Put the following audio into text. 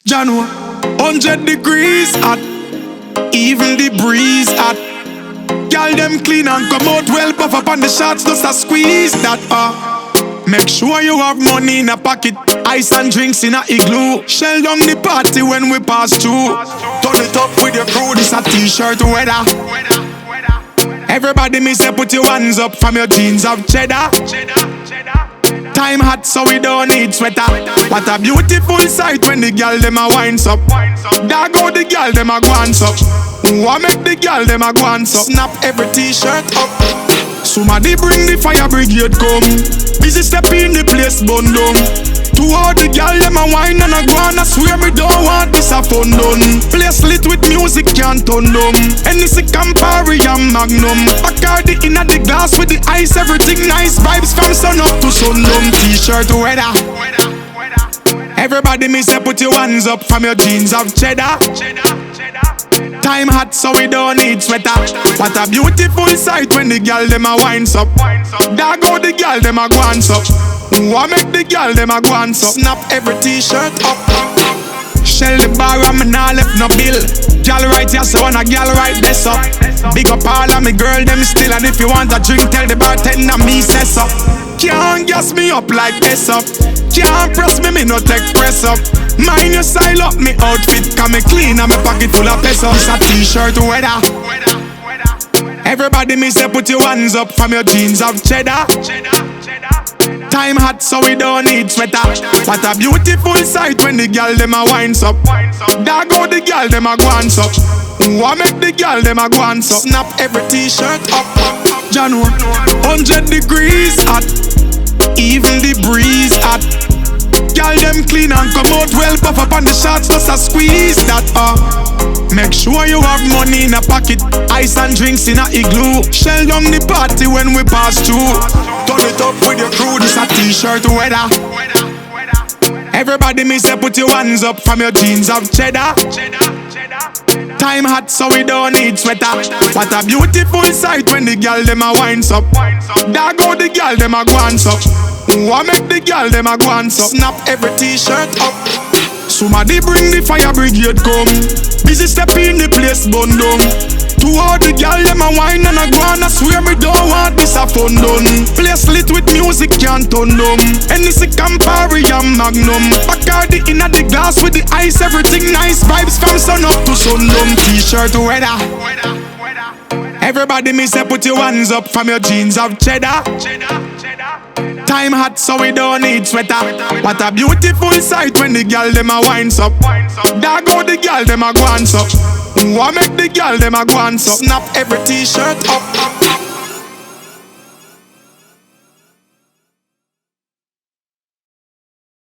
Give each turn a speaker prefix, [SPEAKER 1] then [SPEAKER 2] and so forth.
[SPEAKER 1] Jano, 100 degrees hot, even the breeze hot. Girl them clean and come out well, puff up on the shots, just a squeeze that Make sure you have money in a pocket, ice and drinks in a igloo. Shell down the party when we pass through. Turn it up with your crew, this a t-shirt weather. Everybody me say put your hands up from your jeans of cheddar. Time hot so we don't need sweater. What a beautiful sight when the girl them a winds up. There go the girl them a guans up. Who a make the girl them a guans up. Snap every t-shirt up. Somebody bring the fire brigade come. Busy step in the place bun down. To all the girl them a wine and a guan. I swear me don't want this a fun done. Place lit with music can't turn down. Hennessy Campari and Magnum. Bacardi inna the glass with the ice. Everything nice, vibes from sun up to sundown. T-shirt weather. Everybody me say put your hands up from your jeans of cheddar. Time hot so we don't need sweater. What a beautiful sight when the girl them a winds up. There go the girl them a guans up. Who a make the girl them a guans up. Snap every t-shirt up. Shell the bar and me nah left no bill. Girl right here so when a girl right this up. Big up all of me girl them still. And if you want a drink tell the bartender me say so. Can't gas me up like this up. Can't press me no take press up. Mind your style up me outfit. Cause me clean and me pocket full of pesos. It's a t-shirt weather. Everybody me say put your hands up from your jeans of cheddar. Time hot so we don't need sweater. What a beautiful sight when the girl them a winds up. There go the girl them a guans up. Who a make the girl them a guans up. Snap every t-shirt up. Jano, 100 degrees hot, even the breeze hot. Girl them clean and come out well, puff up on the shots, just a squeeze that Make sure you have money in a pocket, ice and drinks in a igloo. Shell down the party when we pass through. Turn it up with your crew, this a t-shirt weather. Everybody me say put your hands up from your jeans of cheddar. Time hot so we don't need sweater. What a beautiful sight when the girl them a winds up. There go the girl them a guans up. Who a make the girl them a guans up. Snap every t-shirt up. Somebody bring the fire brigade come. Busy step in the place bun down. To all the girl them a wine and a guan. I swear me don't want this a fun done. Place lit with music can't turn down. Hennessy Campari and Magnum. Bacardi inna the glass with the ice. Everything nice, vibes from sun up to sundown. T-shirt weather. Everybody me say put your hands up from your jeans of cheddar. Time hot so we don't need sweater. What a beautiful sight when the girl them a winds up. There go the girl them a guans up. Who a make the girl them a guans up. Snap every t-shirt up.